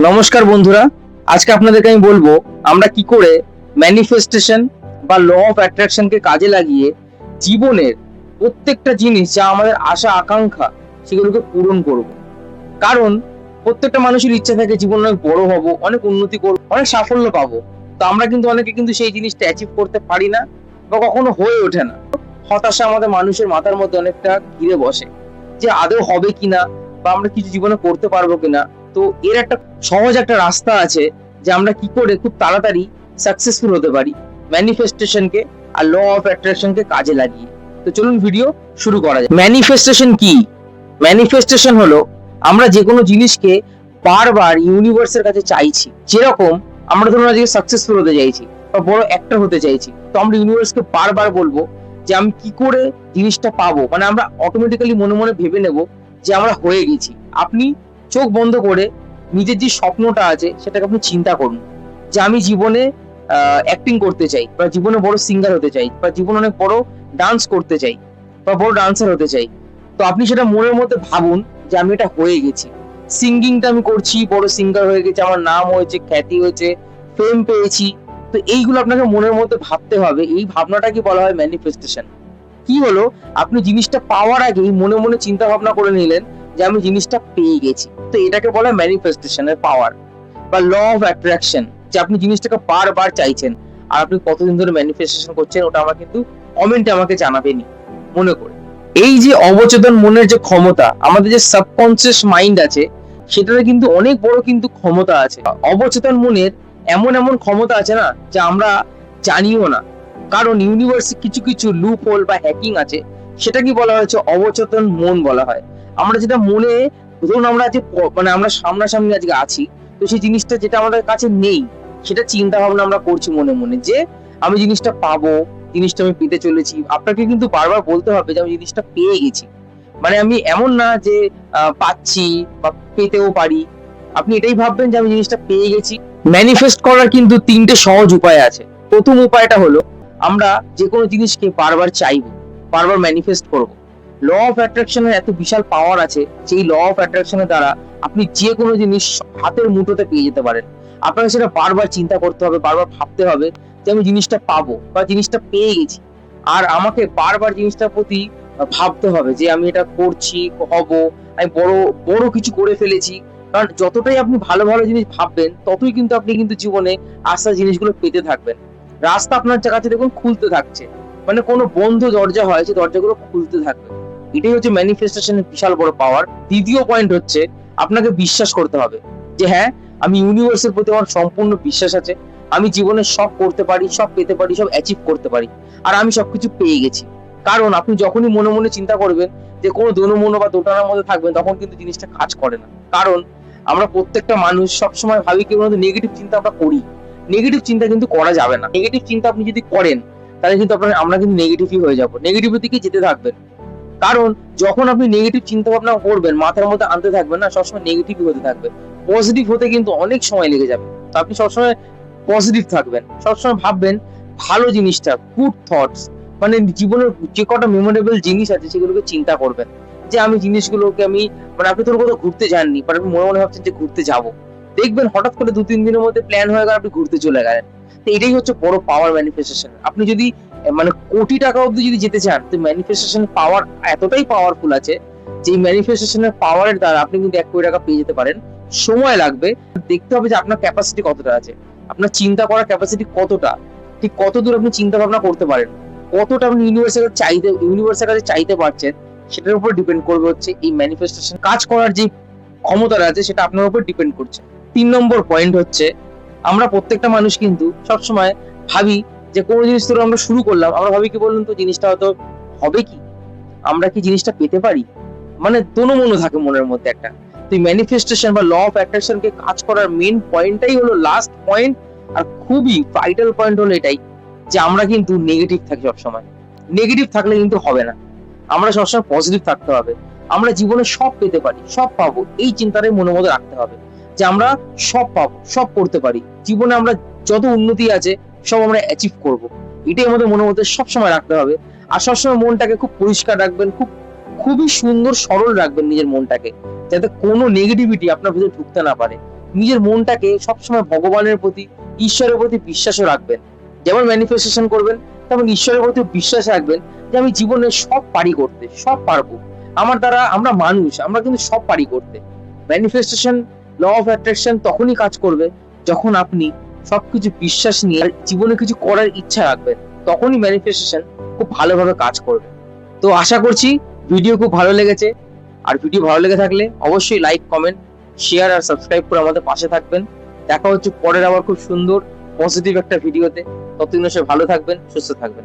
নমস্কার বন্ধুরা, আজকে আপনাদেরকে আমি বলবো আমরা কি করে ম্যানিফেস্টেশন বা ল অফ অ্যাট্রাকশনকে কাজে লাগিয়ে জীবনের প্রত্যেকটা জিনিস যা আমাদের আশা আকাঙ্ক্ষা সেগুলোকে পূরণ করব। কারণ প্রত্যেকটা মানুষের ইচ্ছা থাকে জীবনে অনেক বড় হব, অনেক উন্নতি করব, অনেক সাফল্য পাবো। তো আমরা কিন্তু অনেকে কিন্তু সেই জিনিসটা অ্যাচিভ করতে পারি না বা কখনো হয়ে ওঠে না। হতাশা আমাদের মানুষের মাথার মধ্যে অনেকটা ঘিরে বসে যে আদৌ হবে কিনা বা আমরা কিছু জীবনে করতে পারবো কিনা। তো এর একটা সহজ একটা রাস্তা আছে যে আমরা কি করে খুব তাড়াতাড়ি সাকসেসফুল হতে পারি ম্যানিফেস্টেশনকে আর ল অফ অ্যাট্রাকশনকে কাজে লাগিয়ে। তো চলুন ভিডিও শুরু করা যায়। ম্যানিফেস্টেশন কি? ম্যানিফেস্টেশন হলো আমরা যে কোনো জিনিসকে বারবার ইউনিভার্সের কাছে চাইছি। যেরকম আমরা ধরুন আজকে সাকসেসফুল হতে চাইছি বা বড় অ্যাক্টর হতে চাইছি, তো আমরা ইউনিভার্সকে বারবার বলবো যে আমি কি করে জিনিসটা পাবো। মানে আমরা অটোমেটিক্যালি মনে মনে ভেবে নেব যে আমরা হয়ে গেছি। আপনি চোখ বন্ধ করে নিজের যে স্বপ্নটা আছে সেটাকে আপনি চিন্তা করুন যে আমি জীবনে অ্যাক্টিং করতে চাই বা জীবনে বড় সিঙ্গার হতে চাই বা জীবনে অনেক বড় ডান্স করতে চাই বা বড় ডান্সার হতে চাই। তো আপনি সেটা মনের মধ্যে ভাবুন যে আমি এটা হয়ে গেছি। সিঙ্গিংটা আমি করছি, বড় সিঙ্গার হয়ে গেছি, আমার নাম হয়েছে, খ্যাতি হয়েছে, ফেম পেয়েছি। তো এইগুলো আপনাকে মনের মধ্যে ভাবতে হবে। এই ভাবনাটাকে বলা হয় ম্যানিফেস্টেশন। কি হলো, আপনি জিনিসটা পাওয়ার আগেই মনে মনে চিন্তা ভাবনা করে নিলেন যে আমি জিনিসটা পেয়ে গেছি। তো এটাকে বলা হয় ম্যানিফেস্টেশনের পাওয়ার বা ল অফ অ্যাট্রাকশন, যে আপনি জিনিসটাকে বারবার চাইছেন। আর আপনি কতদিন ধরে ম্যানিফেস্টেশন করছেন ওটা আমার কিন্তু কমেন্টে আমাকে জানাবেনই মনে করে। এই যে অবচেতন মনের যে ক্ষমতা, আমাদের যে সাবকনসিয়াস মাইন্ড আছে, সেটার কিন্তু অনেক বড় কিন্তু ক্ষমতা আছে। অবচেতন মনের এমন এমন ক্ষমতা আছে না, যা আমরা জানিও না। কারণ ইউনিভার্সে কিছু কিছু লুপ হোল বা হ্যাকিং আছে, সেটা কি বলা হয়েছে অবচেতন মন বলা হয়। আমরা যেটা মনে, ধরুন আমরা যে মানে আমরা সামনাসামনি আজকে আছি, তো সেই জিনিসটা যেটা আমাদের কাছে নেই, সেটা চিন্তা ভাবনা আমরা করছি মনে মনে যে আমি জিনিসটা পাবো, জিনিসটা আমি পেতে চলেছি। আপনাকে কিন্তু বারবার বলতে হবে যে আমি জিনিসটা পেয়ে গেছি। মানে আমি এমন না যে পাচ্ছি বা পেতেও পারি। আপনি এটাই ভাববেন যে আমি জিনিসটা পেয়ে গেছি। ম্যানিফেস্ট করার কিন্তু তিনটে সহজ উপায় আছে। প্রথম উপায়টা হলো আমরা যে কোনো জিনিসকে বারবার চাইবো, বারবার ম্যানিফেস্ট করব। ল অফ অ্যাট্রাকশনের এত বিশাল পাওয়ার আছে যে এই ল অফ অ্যাট্রাকশনের দ্বারা আপনি যে কোনো জিনিস হাতের মুঠোতে পেয়ে যেতে পারেন। আপনাকে সেটা বারবার চিন্তা করতে হবে, বারবার ভাবতে হবে যে আমি জিনিসটা পাবো বা জিনিসটা পেয়ে গেছি। আর আমাকে বারবার জিনিসটার প্রতি ভাবতে হবে যে আমি এটা করছি, হব, আমি বড় বড় কিছু করে ফেলেছি। কারণ যতটাই আপনি ভালো ভালো জিনিস ভাববেন, ততই কিন্তু আপনি কিন্তু জীবনে আস্তে আস্তে জিনিসগুলো পেতে থাকবেন। রাস্তা আপনার কাছে দেখুন খুলতে থাকছে, মানে কোনো বন্ধ দরজা হয় সেই দরজাগুলো খুলতে থাকবে। এটাই হচ্ছে ম্যানিফেস্টেশনের বিশাল বড় পাওয়ার। দ্বিতীয় পয়েন্ট হচ্ছে আপনাকে বিশ্বাস করতে হবে যে হ্যাঁ, আমি ইউনিভার্সের প্রতি আমার সম্পূর্ণ বিশ্বাস আছে। আমি জীবনে সব করতে পারি, সব পেতে পারি, সব অ্যাচিভ করতে পারি। আর আমি সবকিছু পেয়ে গেছি। কারণ আপনি যখনই মনে মনে চিন্তা করবেন যে কোনো দোনো-মোনো বা দোটানার মধ্যে থাকবেন, তখন কিন্তু জিনিসটা কাজ করে না। কারণ আমরা প্রত্যেকটা মানুষ সবসময় ভাবি কি বলুন তো, নেগেটিভ চিন্তা আমরা করি। নেগেটিভ চিন্তা কিন্তু করা যাবে না। নেগেটিভ চিন্তা আপনি যদি করেন, তাহলে কিন্তু আমরা কিন্তু নেগেটিভই হয়ে যাবো। নেগেটিভের দিকে যেতে থাকবেন। কারণ যখন আপনি নেগেটিভ চিন্তা ভাবনা করবেন, মাথার মধ্যে আনতে থাকবেন না, সবসময় নেগেটিভই হতে থাকবে। পজিটিভ হতে কিন্তু অনেক সময় লেগে যাবে। তো আপনি সবসময় পজিটিভ থাকবেন, সবসময় ভাববেন ভালো জিনিসটা, গুড থটস। মানে জীবনের যে কটা মেমোরেবল জিনিস আছে সেগুলোকে চিন্তা করবেন যে আমি জিনিসগুলোকে আমি, মানে আপনি ধরুন কোথাও ঘুরতে যাননি, বাট আপনি মনে মনে ভাবছেন যে ঘুরতে যাবো। দেখবেন হঠাৎ করে 2-3 দিনের মধ্যে প্ল্যান হয়ে গেল, আপনি ঘুরতে চলে গেলেন। তো এটাই হচ্ছে বড় পাওয়ার ম্যানিফেস্টেশন। আপনি যদি মানে কোটি টাকা অব্দি যদি যেতে চান, তো ম্যানিফেস্টেশন পাওয়ার এতটাই পাওয়ারফুল আছে যে এই ম্যানিফেস্টেশনের পাওয়ারের দ্বারা আপনি কিন্তু 1 কোটি টাকা পেয়ে যেতে পারেন। সময় লাগবে। দেখতে হবে যে আপনার ক্যাপাসিটি কতটা আছে, আপনার চিন্তা করার ক্যাপাসিটি কতটা, ঠিক কতদূর আপনি চিন্তা ভাবনা করতে পারেন, কতটা আপনি ইউনিভার্সের কাছে চাইতে পারছেন, সেটার উপর ডিপেন্ড করবে হচ্ছে এই ম্যানিফেস্টেশন কাজ করার যে ক্ষমতাটা আছে, সেটা আপনার উপর ডিপেন্ড করছে। 3 নম্বর পয়েন্ট হচ্ছে আমরা প্রত্যেকটা মানুষ কিন্তু সবসময় ভাবি যে কোনো জিনিস ধরো আমরা শুরু করলাম, আমরা ভাবি কি বলুন তো জিনিসটা হয়তো হবে কি, আমরা কি জিনিসটা পেতে পারি, মানে দোনো-মোনো থাকে মনের মধ্যে একটা। তো ম্যানিফেস্টেশন বা ল অফ অ্যাট্রাকশন কে কাজ করার মেইন পয়েন্টটাই হলো লাস্ট পয়েন্ট, আর খুবই ভাইটাল পয়েন্ট হলো এটাই যে আমরা কিন্তু নেগেটিভ থাকি সবসময়। নেগেটিভ থাকলে কিন্তু হবে না। আমরা সবসময় পজিটিভ থাকতে হবে। আমরা জীবনে সব পেতে পারি, সব পাবো, এই চিন্তাটাই মনের মধ্যে রাখতে হবে যে আমরা সব পাবো, সব করতে পারি। জীবনে আমরা যত উন্নতি আছে সব আমরা অ্যাচিভ করব। এটাই আমাদের মনের মধ্যে সবসময় রাখতে হবে। আর সবসময় মনটাকে খুব পরিষ্কার রাখবেন, খুবই সুন্দর সরল রাখবেন নিজের মনটাকে, যাতে কোনো নেগেটিভিটি আপনার ভিতরে ঢুকতে না পারে। নিজের মনটাকে সবসময় ভগবানের প্রতি, ঈশ্বরের প্রতি বিশ্বাসও রাখবেন। যেমন ম্যানিফেস্টেশন করবেন, তেমন ঈশ্বরের প্রতি বিশ্বাস রাখবেন যে আমি জীবনে সব পারি করতে, সব পারবো। আমার দ্বারা, আমরা মানুষ, আমরা কিন্তু সব পারি করতে। ম্যানিফেস্টেশন, ল অফ অ্যাট্রাকশন তখনই কাজ করবে যখন আপনি সবকিছু বিশ্বাস নিয়ে আর জীবনে কিছু করার ইচ্ছা রাখবেন। তখনই ম্যানিফেস্টেশন খুব ভালোভাবে কাজ করবে। তো আশা করছি ভিডিও খুব ভালো লেগেছে। আর ভিডিও ভালো লেগে থাকলে অবশ্যই লাইক, কমেন্ট, শেয়ার আর সাবস্ক্রাইব করে আমাদের পাশে থাকবেন। দেখা হচ্ছে পরের আবার খুব সুন্দর পজিটিভ একটা ভিডিওতে। ততদিন সে ভালো থাকবেন, সুস্থ থাকবেন।